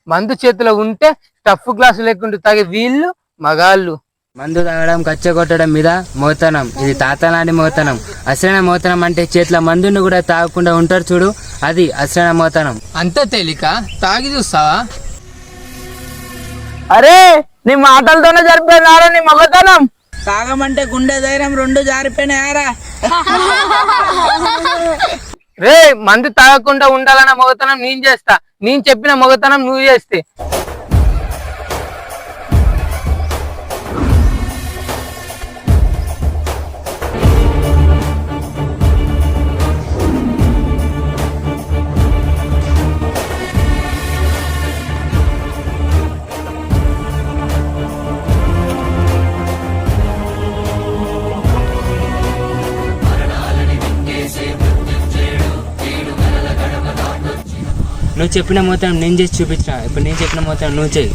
మందు చేతిలో ఉంటే టఫ్ గ్లాసు లేకుండా తాగే వీళ్ళు మగాళ్ళు. మందు తాగడం కచ్చ కొట్టడం మీద మోతనం, ఇది తాతలాంటి మోతనం. అసలైన మోతనం అంటే చేతిలో మందుని కూడా తాగకుండా ఉంటారు చూడు, అది అసలైన మోతనం. అంత తేలిక తాగి చూస్తావా? అరే నీ మాటలతోనే జరిపోయినారా నీ మగతనం. తాగమంటే గుండె ధైర్యం రెండు జారిపోయినాయారా. రే మందు తాగకుండా ఉండాలన్న మొగతనం నేను చేస్తా, నేను చెప్పిన మొగతనం నువ్వు చేస్తే. నువ్వు చెప్పిన మోతనం నేను చేసి చూపించిన, ఇప్పుడు నేను చెప్పిన మోతనం నువ్వు చేయి.